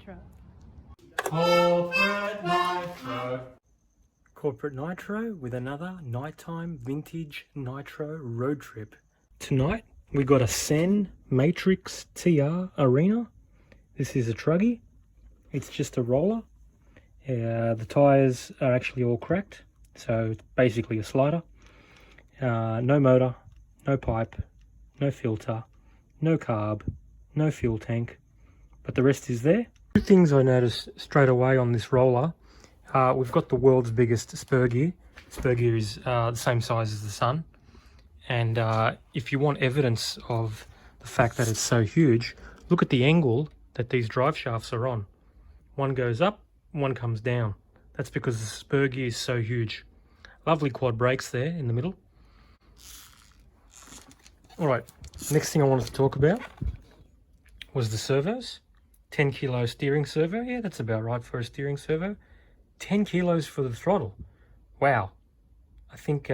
Nitro. Corporate Nitro. Corporate Nitro with another nighttime vintage nitro road trip. Tonight we got a CEN Matrix TR Arena. This is a Truggy. It's just a roller. The tyres are actually all cracked, so it's basically a slider. No motor, no pipe, no filter, no carb, no fuel tank, but the rest is there. Two things I noticed straight away on this roller. We've got the world's biggest spur gear. Spur gear is the same size as the sun, and if you want evidence of the fact that it's so huge, look at the angle that these drive shafts are on. One goes up, one comes down. That's because the spur gear is so huge. Lovely quad brakes there in the middle. Alright, next thing I wanted to talk about was the servos. 10 kilo steering servo. Yeah, that's about right for a steering servo. 10 kilos for the throttle. Wow. I think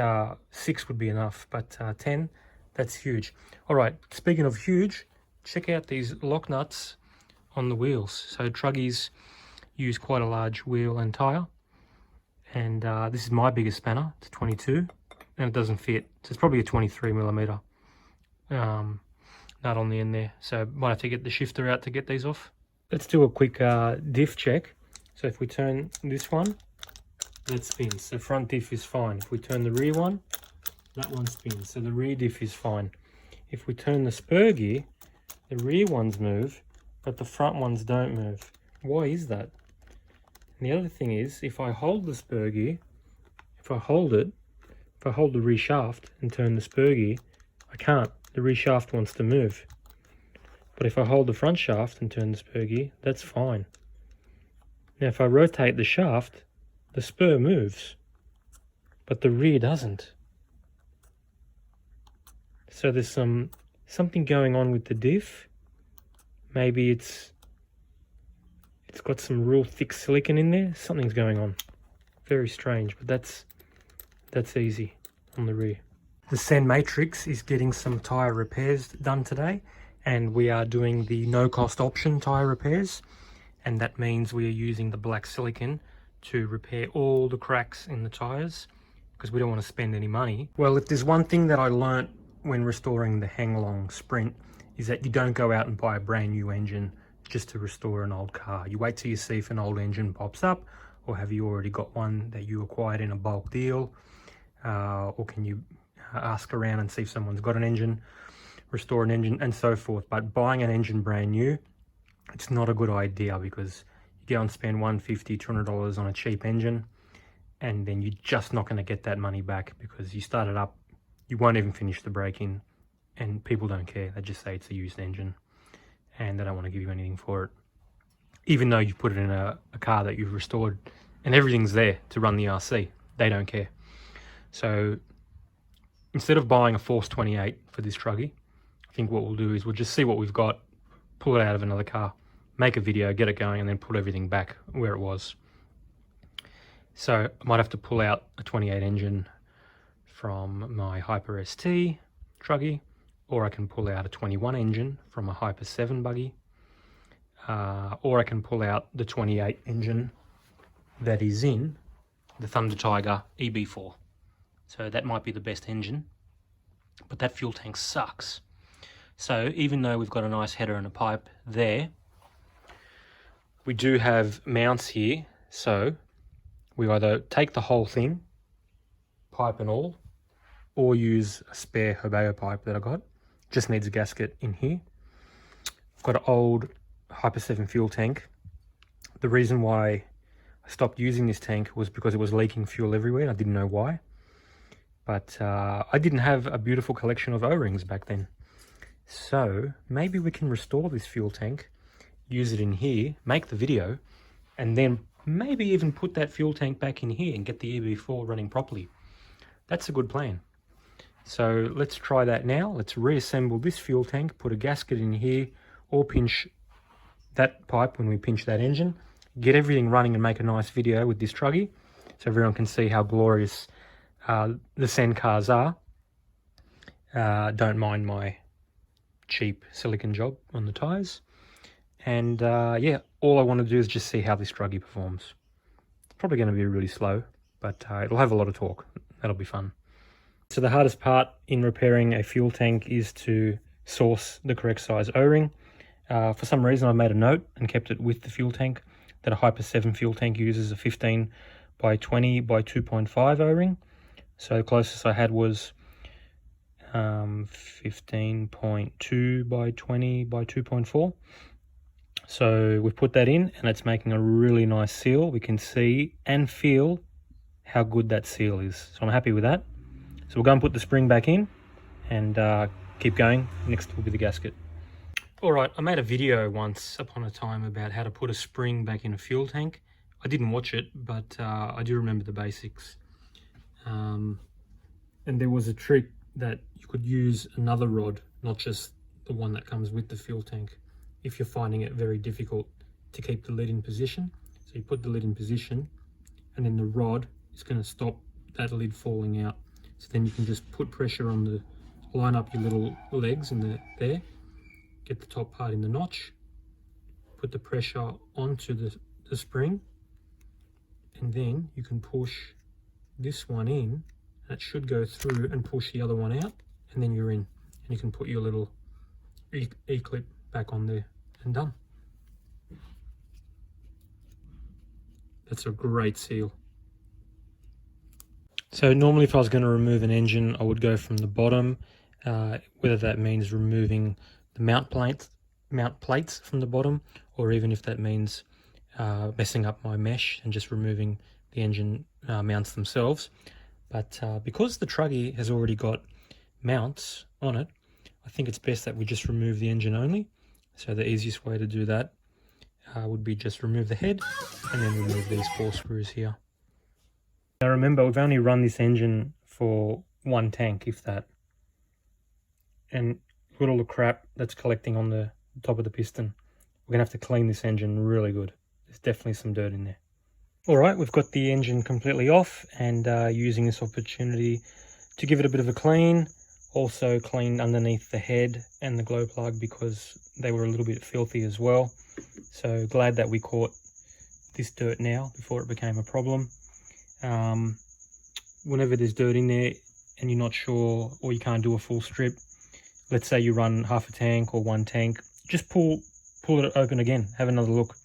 6 would be enough, but 10, that's huge. Alright, speaking of huge, check out these lock nuts on the wheels. So Truggies use quite a large wheel and tyre. And this is my biggest spanner. It's 22 and it doesn't fit. So it's probably a 23mm nut on the end there. So might have to get the shifter out to get these off. Let's do a quick diff check. So if we turn this one, that spins. So front diff is fine. If we turn the rear one, that one spins. So the rear diff is fine. If we turn the spur gear, the rear ones move, but the front ones don't move. Why is that? And the other thing is, if I hold the spur gear, if I hold the rear shaft and turn the spur gear, I can't. The rear shaft wants to move. But if I hold the front shaft and turn the spur gear, that's fine. Now if I rotate the shaft, the spur moves, but the rear doesn't. So there's something going on with the diff. Maybe it's got some real thick silicon in there. Something's going on. Very strange, but that's easy on the rear. The CEN Matrix is getting some tyre repairs done today, and we are doing the no-cost option tyre repairs, and that means we are using the black silicon to repair all the cracks in the tyres because we don't want to spend any money. Well, if there's one thing that I learnt when restoring the Hanglong Sprint is that you don't go out and buy a brand new engine just to restore an old car. You wait till you see if an old engine pops up, or have you already got one that you acquired in a bulk deal, or can you ask around and see if someone's got an engine, restore an engine, and so forth. But buying an engine brand new, it's not a good idea because you go and spend $150, $200 on a cheap engine, and then you're just not going to get that money back because you start it up, you won't even finish the braking, and people don't care. They just say it's a used engine and they don't want to give you anything for it, even though you put it in a car that you've restored and everything's there to run the RC. They don't care. So instead of buying a Force 28 for this Truggy, I think what we'll do is we'll just see what we've got, pull it out of another car, make a video, get it going, and then put everything back where it was. So I might have to pull out a 28 engine from my Hyper ST Truggy, or I can pull out a 21 engine from a Hyper 7 buggy, or I can pull out the 28 engine that is in the Thunder Tiger EB4. So that might be the best engine, but that fuel tank sucks. So even though we've got a nice header and a pipe there, we do have mounts here. So we either take the whole thing, pipe and all, or use a spare Hobeo pipe that I got. Just needs a gasket in here. I've got an old Hyper 7 fuel tank. The reason why I stopped using this tank was because it was leaking fuel everywhere and I didn't know why. But I didn't have a beautiful collection of O-rings back then. So maybe we can restore this fuel tank, use it in here, make the video, and then maybe even put that fuel tank back in here and get the EB4 running properly. That's a good plan. So let's try that now. Let's reassemble this fuel tank, put a gasket in here, or pinch that pipe when we pinch that engine, get everything running and make a nice video with this Truggy so everyone can see how glorious the CEN cars are. Don't mind my cheap silicon job on the tyres. And yeah, all I want to do is just see how this Truggy performs. It's probably going to be really slow, but it'll have a lot of torque. That'll be fun. So the hardest part in repairing a fuel tank is to source the correct size O-ring. For some reason I made a note and kept it with the fuel tank that a Hyper 7 fuel tank uses a 15 by 20 by 2.5 O-ring. So the closest I had was 15.2 by 20 by 2.4. So we've put that in and it's making a really nice seal. We can see and feel how good that seal is. So I'm happy with that. So we'll go and put the spring back in and keep going. Next will be the gasket. All right, I made a video once upon a time about how to put a spring back in a fuel tank. I didn't watch it, but I do remember the basics. And there was a trick that you could use another rod, not just the one that comes with the fuel tank, if you're finding it very difficult to keep the lid in position. So you put the lid in position and then the rod is going to stop that lid falling out. So then you can just put pressure on the, line up your little legs in there, get the top part in the notch, put the pressure onto the spring, and then you can push this one in, and it should go through and push the other one out, and then you're in. And you can put your little E-clip back on there and done. That's a great seal. So normally if I was going to remove an engine, I would go from the bottom, whether that means removing the mount plates from the bottom, or even if that means messing up my mesh and just removing the engine mounts themselves. But because the Truggy has already got mounts on it, I think it's best that we just remove the engine only. So the easiest way to do that would be just remove the head and then remove these 4 screws here. Now remember, we've only run this engine for 1 tank, if that. And look at all the crap that's collecting on the top of the piston. We're going to have to clean this engine really good. There's definitely some dirt in there. Alright, we've got the engine completely off and using this opportunity to give it a bit of a clean. Also cleaned underneath the head and the glow plug because they were a little bit filthy as well. So glad that we caught this dirt now before it became a problem. Whenever there's dirt in there and you're not sure or you can't do a full strip, let's say you run half a tank or 1 tank, just pull it open again, have another look.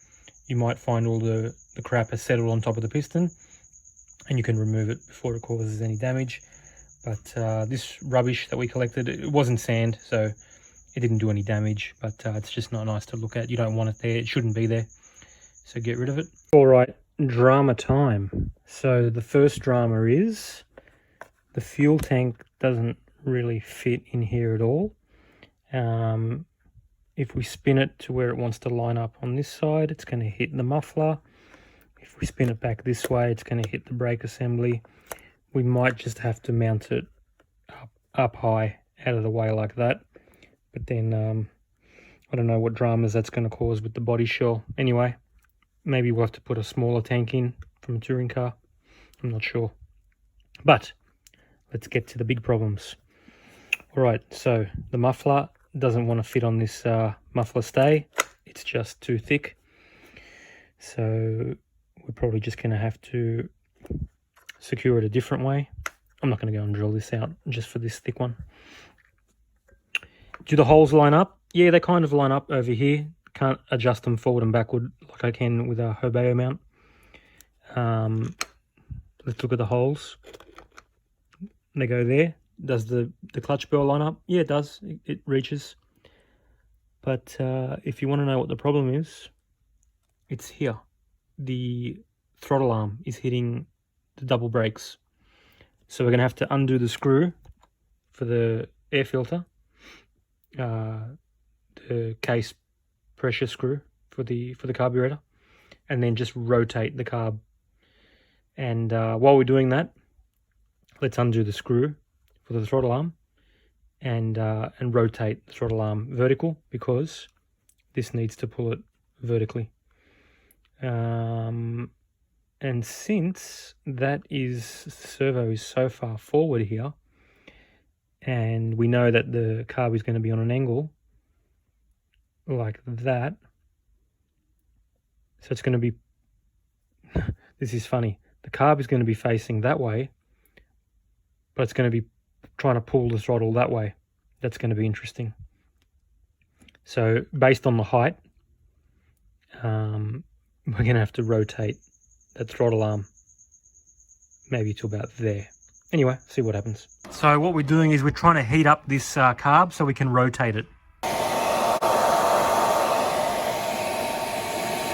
You might find all the crap has settled on top of the piston and you can remove it before it causes any damage. But this rubbish that we collected, it wasn't sand, so it didn't do any damage, but it's just not nice to look at. You don't want it there, it shouldn't be there, so get rid of it. All right, drama time. So the first drama is the fuel tank doesn't really fit in here at all. If we spin it to where it wants to line up on this side, it's going to hit the muffler. If we spin it back this way, it's going to hit the brake assembly. We might just have to mount it up high out of the way like that. But then I don't know what dramas that's going to cause with the body shell. Anyway, maybe we'll have to put a smaller tank in from a touring car. I'm not sure. But let's get to the big problems. All right, so the muffler doesn't want to fit on this muffler stay. It's just too thick. So we're probably just going to have to secure it a different way. I'm not going to go and drill this out just for this thick one. Do the holes line up? Yeah, they kind of line up over here. Can't adjust them forward and backward like I can with a Hobeo mount. Let's look at the holes. They go there. Does the clutch bell line up? Yeah, it does. It reaches. But if you want to know what the problem is, it's here. The throttle arm is hitting the double brakes. So we're going to have to undo the screw for the air filter, the case pressure screw for the carburetor, and then just rotate the carb. And while we're doing that, let's undo the screw for the throttle arm and rotate the throttle arm vertical, because this needs to pull it vertically. And since that is, the servo is so far forward here, and we know that the carb is going to be on an angle like that, So it's going to be, this is funny, the carb is going to be facing that way, but it's going to be trying to pull the throttle that way. That's going to be interesting. So based on the height, we're going to have to rotate that throttle arm maybe to about there. Anyway, see what happens. So what we're doing is we're trying to heat up this carb so we can rotate it.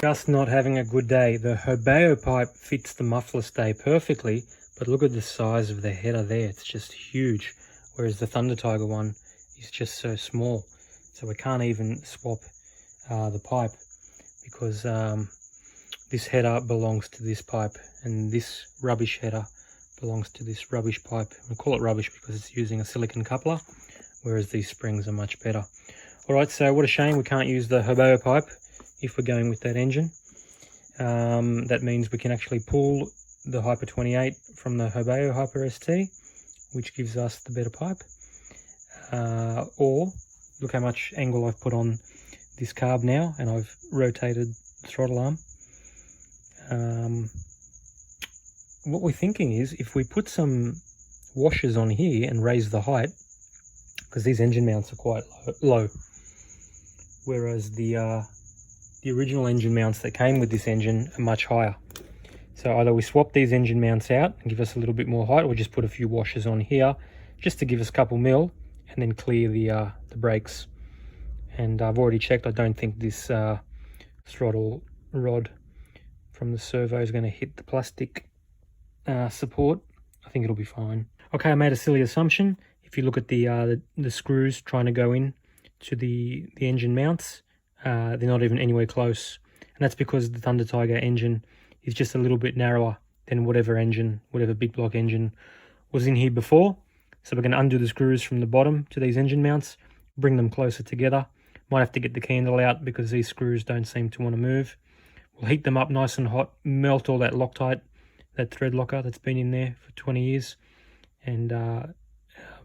Just not having a good day. The Hobeo pipe fits the muffler stay perfectly, but look at the size of the header there. It's just huge, whereas the Thunder Tiger one is just so small. So we can't even swap the pipe because this header belongs to this pipe and this rubbish header belongs to this rubbish pipe. We call it rubbish because it's using a silicon coupler, whereas these springs are much better. Alright, so what a shame we can't use the Hobeo pipe if we're going with that engine. That means we can actually pull the Hyper 28 from the Hobeo Hyper ST, which gives us the better pipe. Or look how much angle I've put on this carb now, and I've rotated the throttle arm. What we're thinking is if we put some washers on here and raise the height, because these engine mounts are quite low, whereas the original engine mounts that came with this engine are much higher. So either we swap these engine mounts out and give us a little bit more height, or just put a few washers on here just to give us a couple mil and then clear the brakes. And I've already checked, I don't think this throttle rod from the servo is going to hit the plastic support. I think it'll be fine. Okay, I made a silly assumption. If you look at the screws trying to go in to the engine mounts, they're not even anywhere close, and that's because the Thunder Tiger engine is just a little bit narrower than whatever big block engine was in here before. So we're going to undo the screws from the bottom to these engine mounts, bring them closer together. Might have to get the candle out because these screws don't seem to want to move. We'll heat them up nice and hot, melt all that Loctite, that thread locker that's been in there for 20 years, and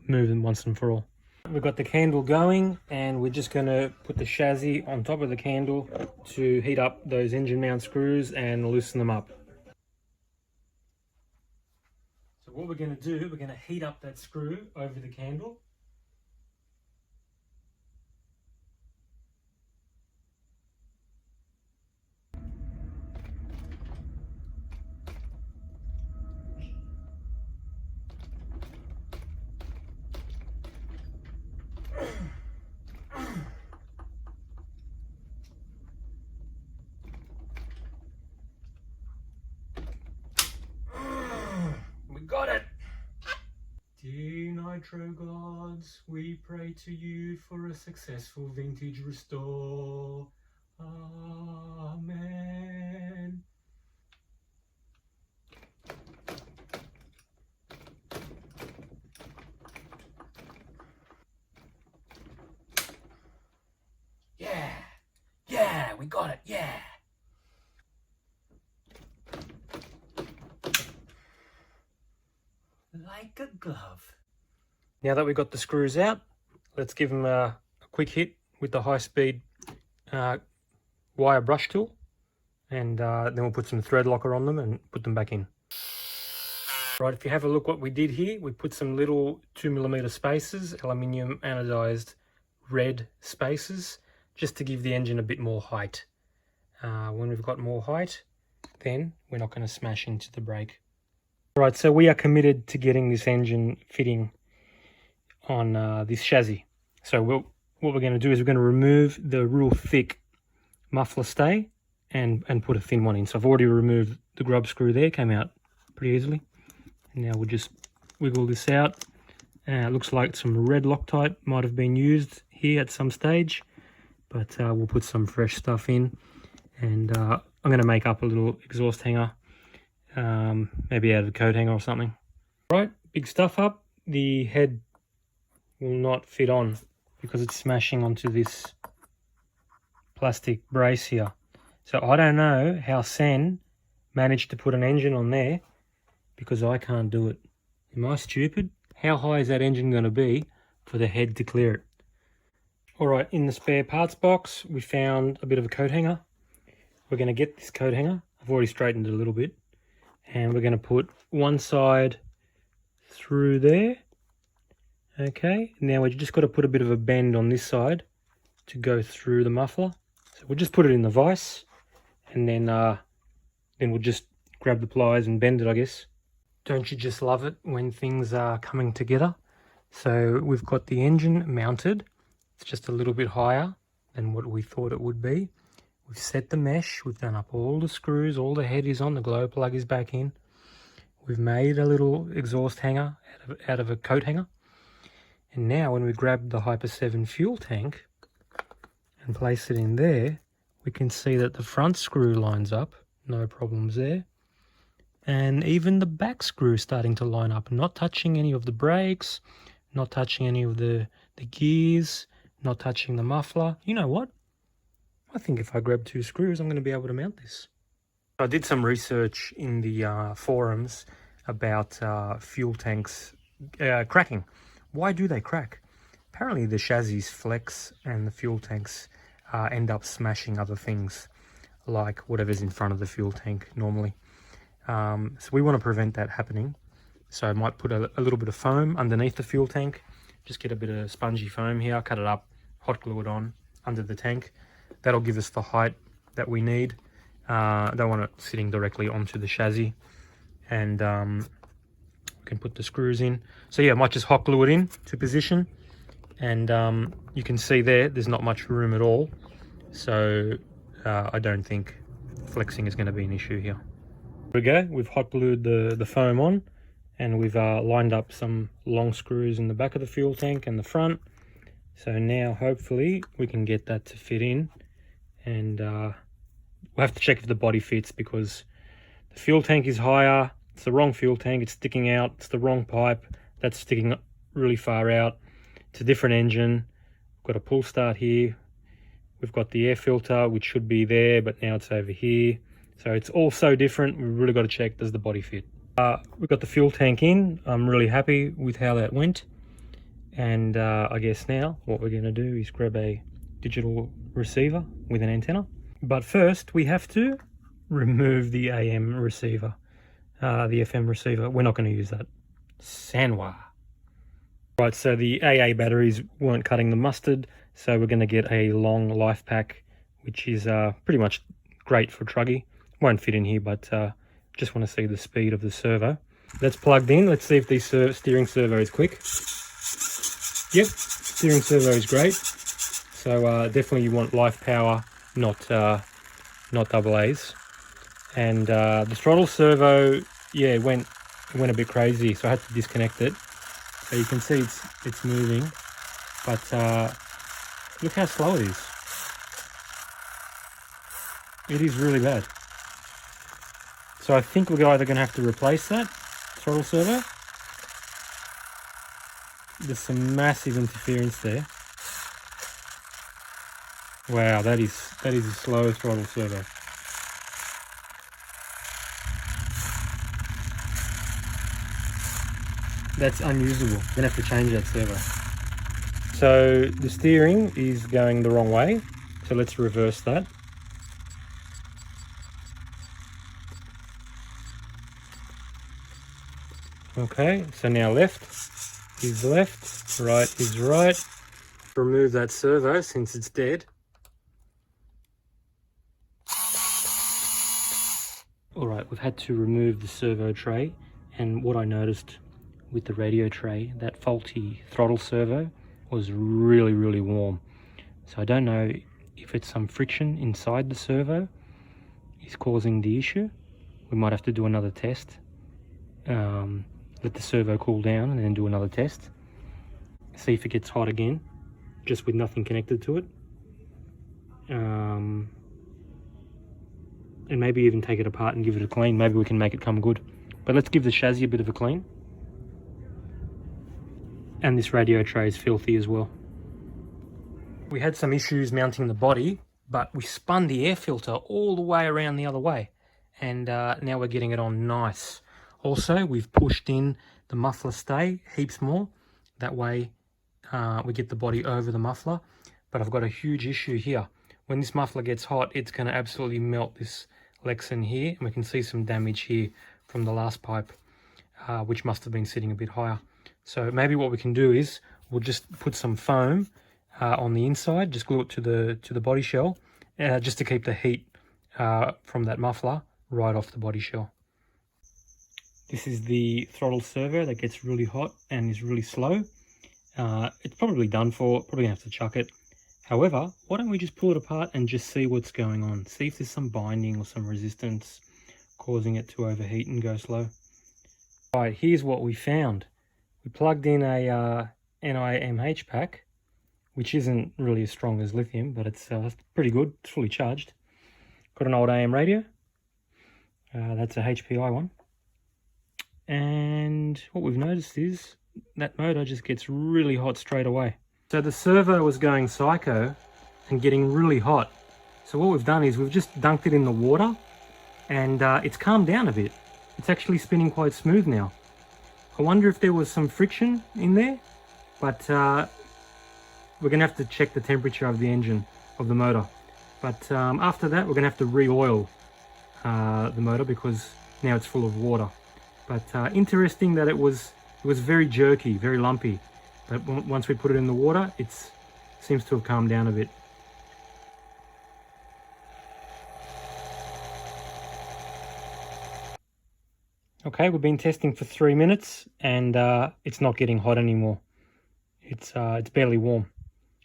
move them once and for all. We've got the candle going, and we're just going to put the chassis on top of the candle to heat up those engine mount screws and loosen them up. So what we're going to do, we're going to heat up that screw over the candle. Got it! Dear Nitro gods, we pray to you for a successful vintage restore. Amen. Yeah, we got it, yeah. Like a glove. Now that we've got the screws out, let's give them a quick hit with the high-speed wire brush tool, and then we'll put some thread locker on them and put them back in. Right, if you have a look what we did here, we put some little 2mm spacers, aluminium anodized red spacers, just to give the engine a bit more height. When we've got more height, then we're not going to smash into the brake. Right, so we are committed to getting this engine fitting on this chassis. So what we're going to do is we're going to remove the real thick muffler stay and put a thin one in. So I've already removed the grub screw there, came out pretty easily. And now we'll just wiggle this out. It looks like some red Loctite might have been used here at some stage, but we'll put some fresh stuff in. And I'm going to make up a little exhaust hanger. Maybe out of a coat hanger or something. Right, big stuff up. The head will not fit on because it's smashing onto this plastic brace here. So I don't know how CEN managed to put an engine on there, because I can't do it. Am I stupid? How high is that engine going to be for the head to clear it? Alright, in the spare parts box we found a bit of a coat hanger. we're going to get this coat hanger. I've already straightened it a little bit. And we're going to put one side through there. Okay, now we've just got to put a bit of a bend on this side to go through the muffler. So we'll just put it in the vise, and then we'll just grab the pliers and bend it, I guess. Don't you just love it when things are coming together? So we've got the engine mounted. It's just a little bit higher than what we thought it would be. We've set the mesh, we've done up all the screws, all the head is on, the glow plug is back in. We've made a little exhaust hanger out of a coat hanger. And now when we grab the Hyper 7 fuel tank and place it in there, we can see that the front screw lines up, no problems there. And even the back screw is starting to line up, not touching any of the brakes, not touching any of the gears, not touching the muffler. You know what? I think if I grab 2 screws, I'm going to be able to mount this. I did some research in the forums about fuel tanks cracking. Why do they crack? Apparently the chassis flex and the fuel tanks end up smashing other things, like whatever's in front of the fuel tank normally. So we want to prevent that happening. So I might put a little bit of foam underneath the fuel tank. Just get a bit of spongy foam here, cut it up, hot glue it on under the tank. That'll give us the height that we need. I don't want it sitting directly onto the chassis. And we can put the screws in. So yeah, I might just hot glue it in to position. And you can see there's not much room at all. So I don't think flexing is going to be an issue here. There we go, we've hot glued the foam on, and we've lined up some long screws in the back of the fuel tank and the front. So now hopefully we can get that to fit in, and we'll have to check if the body fits, because the fuel tank is higher. It's the wrong fuel tank, it's sticking out. It's the wrong pipe, that's sticking really far out. It's a different engine. We've got a pull start here. We've got the air filter, which should be there, but now it's over here. So it's all so different. We've really got to check, does the body fit? We've got the fuel tank in. I'm really happy with how that went. And I guess now what we're going to do is grab a digital receiver with an antenna. But first we have to remove the AM receiver, the FM receiver. We're not going to use that. Sanwa. Right, so the AA batteries weren't cutting the mustard, so we're going to get a long life pack, which is pretty much great for Truggy. Won't fit in here, but just want to see the speed of the servo. That's plugged in. Let's see if the steering servo is quick. Yep, steering servo is great. So definitely you want life power, not double A's. And the throttle servo, yeah, it went a bit crazy, so I had to disconnect it. So you can see it's moving, but look how slow it is. It is really bad. So I think we're either going to have to replace that throttle servo. There's some massive interference there. Wow, that is a slow throttle servo. That's unusable. We're going to have to change that servo. So the steering is going the wrong way. So let's reverse that. Okay, so now left is left, right is right. Remove that servo since it's dead. Alright, we've had to remove the servo tray, and what I noticed with the radio tray, that faulty throttle servo was really warm. So I don't know if it's some friction inside the servo is causing the issue. We might have to do another test. Let the servo cool down and then do another test. See if it gets hot again, just with nothing connected to it. And maybe even take it apart and give it a clean. Maybe we can make it come good. But let's give the chassis a bit of a clean. And this radio tray is filthy as well. We had some issues mounting the body, but we spun the air filter all the way around the other way. And now we're getting it on nice. Also, we've pushed in the muffler stay heaps more. That way we get the body over the muffler. But I've got a huge issue here. when this muffler gets hot, it's going to absolutely melt this Lexan here, and we can see some damage here from the last pipe, which must have been sitting a bit higher. So maybe what we can do is we'll just put some foam on the inside, just glue it to the body shell, just to keep the heat from that muffler right off the body shell. This is the throttle servo that gets really hot and is really slow. It's probably done for, probably gonna have to chuck it. However, why don't we just pull it apart and just see what's going on, see if there's some binding or some resistance causing it to overheat and go slow. Right, here's what we found. We plugged in a NIMH pack, which isn't really as strong as lithium, but it's pretty good. It's fully charged. Got an old AM radio. That's a HPI one. And what we've noticed is that motor just gets really hot straight away. So the servo was going psycho and getting really hot. So what we've done is we've just dunked it in the water, and it's calmed down a bit. It's actually spinning quite smooth now. I wonder if there was some friction in there, but we're gonna have to check the temperature of the engine, of the motor. But after that, we're gonna have to re-oil the motor because now it's full of water. But interesting that it was very jerky, very lumpy. But once we put it in the water, it seems to have calmed down a bit. Okay, we've been testing for 3 minutes, and it's not getting hot anymore. It's barely warm.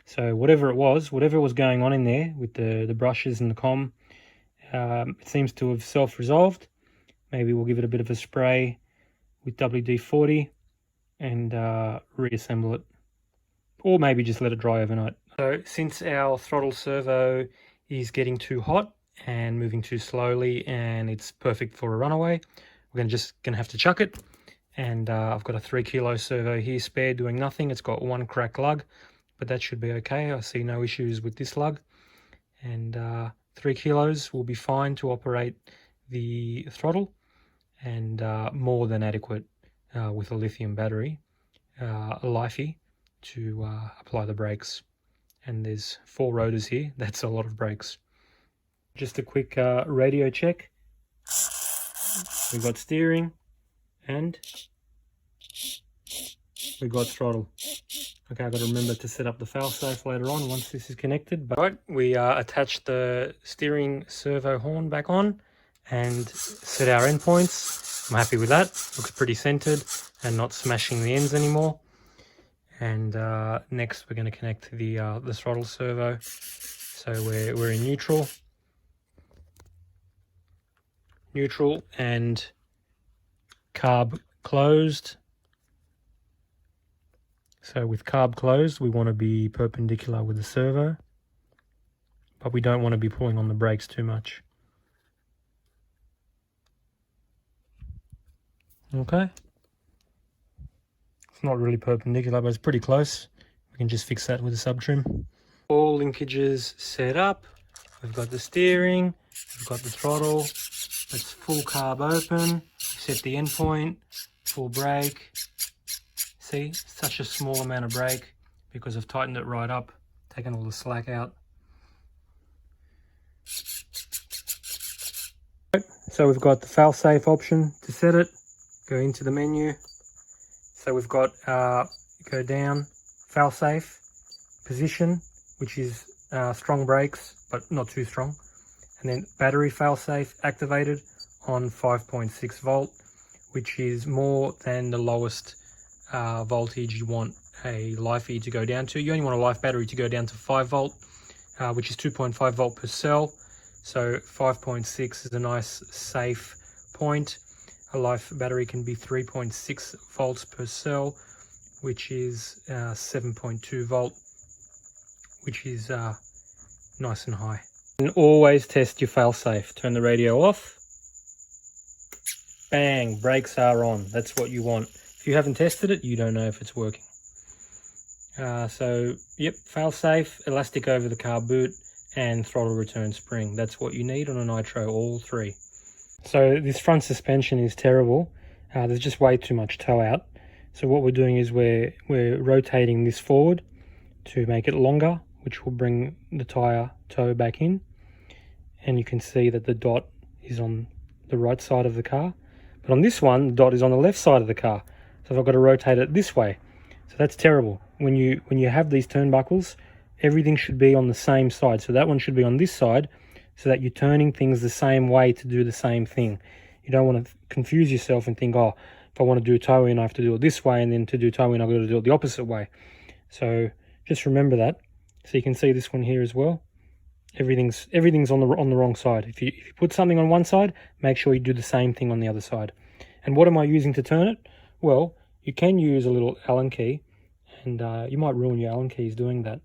So whatever was going on in there with the brushes and the comm, it seems to have self-resolved. Maybe we'll give it a bit of a spray with WD-40 and reassemble it, or maybe just let it dry overnight. So since our throttle servo is getting too hot and moving too slowly, and it's perfect for a runaway, we're just gonna have to chuck it. And I've got a 3 kilo servo here spare doing nothing. It's got one cracked lug, but that should be okay. I see no issues with this lug, and 3 kilos will be fine to operate the throttle, and more than adequate with a lithium battery, a lifey, to apply the brakes. And there's 4 rotors here. That's a lot of brakes. Just a quick radio check. We've got steering and we've got throttle. Okay, I've got to remember to set up the failsafe later on once this is connected. But right, we attached the steering servo horn back on and set our endpoints. I'm happy with that. Looks pretty centered and not smashing the ends anymore. And next we're going to connect the throttle servo. So we're in neutral and carb closed. So with carb closed, we want to be perpendicular with the servo, but we don't want to be pulling on the brakes too much. Okay. It's not really perpendicular, but it's pretty close. We can just fix that with a sub trim. All linkages set up. We've got the steering, we've got the throttle. It's full carb open. Set the endpoint, full brake. See, such a small amount of brake because I've tightened it right up, taken all the slack out. So we've got the fail-safe option to set it. Go into the menu. So we've got go down, fail-safe, position, which is strong brakes, but not too strong. And then battery fail-safe activated on 5.6 volt, which is more than the lowest voltage you want a lifey to go down to. You only want a life battery to go down to 5 volt, which is 2.5 volt per cell. So 5.6 is a nice safe point. A life battery can be 3.6 volts per cell, which is 7.2 volt, which is nice and high. And always test your fail-safe. Turn the radio off. Bang, brakes are on. That's what you want. If you haven't tested it, you don't know if it's working. So, yep, fail-safe, elastic over the car boot, and throttle return spring. That's what you need on a Nitro, all 3. So this front suspension is terrible. There's just way too much toe out. So what we're doing is we're rotating this forward to make it longer which will bring the tyre toe back in, and you can see that the dot is on the right side of the car, but on this one the dot is on the left side of the car. So I've got to rotate it this way. So that's terrible. When you have these turnbuckles, everything should be on the same side. So that one should be on this side, so that you're turning things the same way to do the same thing. You don't want to confuse yourself and think, oh, if I want to do toe in, I have to do it this way, and then to do toe in, I've got to do it the opposite way. So just remember that. So you can see this one here as well. Everything's on the wrong side. If you put something on one side, make sure you do the same thing on the other side. And what am I using to turn it? Well, you can use a little Allen key, and you might ruin your Allen keys doing that.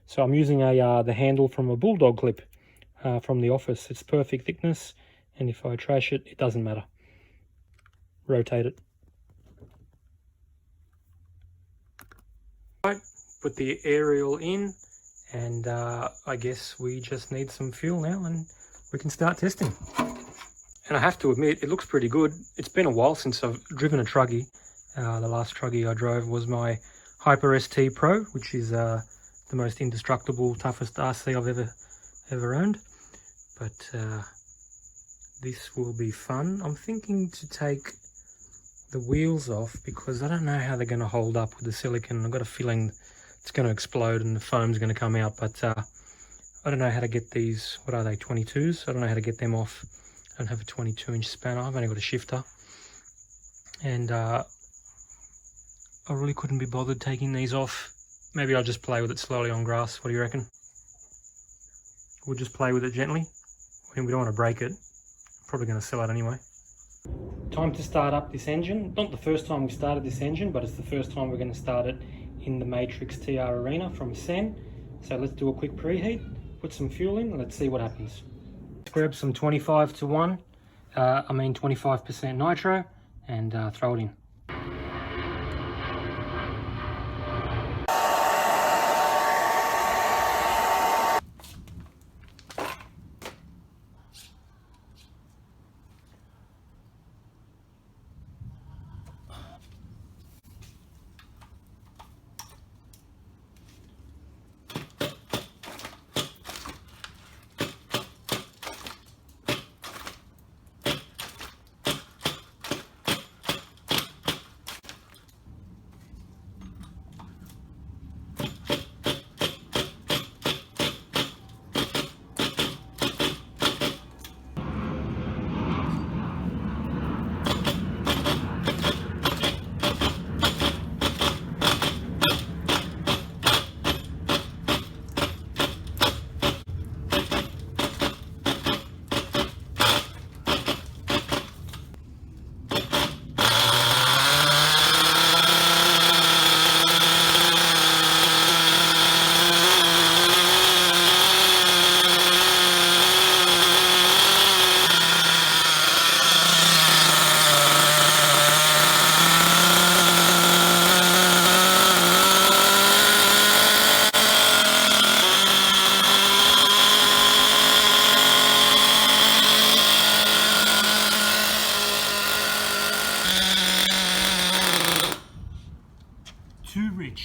So I'm using the handle from a bulldog clip from the office. It's perfect thickness, and if I trash it, it doesn't matter. Rotate it. Right, put the aerial in, and I guess we just need some fuel now and we can start testing. And I have to admit, it looks pretty good. It's been a while since I've driven a Truggy. The last Truggy I drove was my Hyper ST Pro, which is the most indestructible, toughest RC I've ever owned. But this will be fun. I'm thinking to take the wheels off because I don't know how they're going to hold up with the silicone. I've got a feeling it's going to explode and the foam's going to come out, but I don't know how to get these. What are they, 22s? I don't know how to get them off. I don't have a 22-inch spanner. I've only got a shifter, and I really couldn't be bothered taking these off. Maybe I'll just play with it slowly on grass. What do you reckon? We'll just play with it gently. I mean, we don't want to break it. Probably going to sell it anyway. Time to start up this engine. Not the first time we started this engine, but it's the first time we're going to start it in the Matrix TR Arena from CEN. So let's do a quick preheat, put some fuel in, and let's see what happens. Let's grab some 25:1, 25% nitro, and throw it in.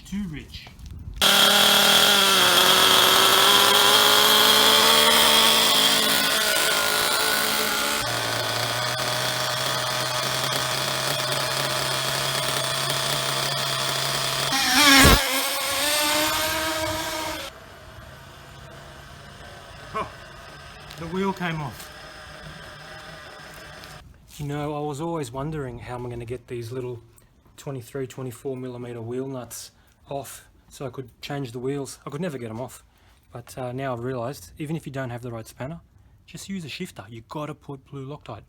Too rich. Oh, the wheel came off. You know, I was always wondering how I'm going to get these little 23-24mm wheel nuts off so I could change the wheels. I could never get them off, but now I've realized even if you don't have the right spanner, just use a shifter. You got to put blue Loctite.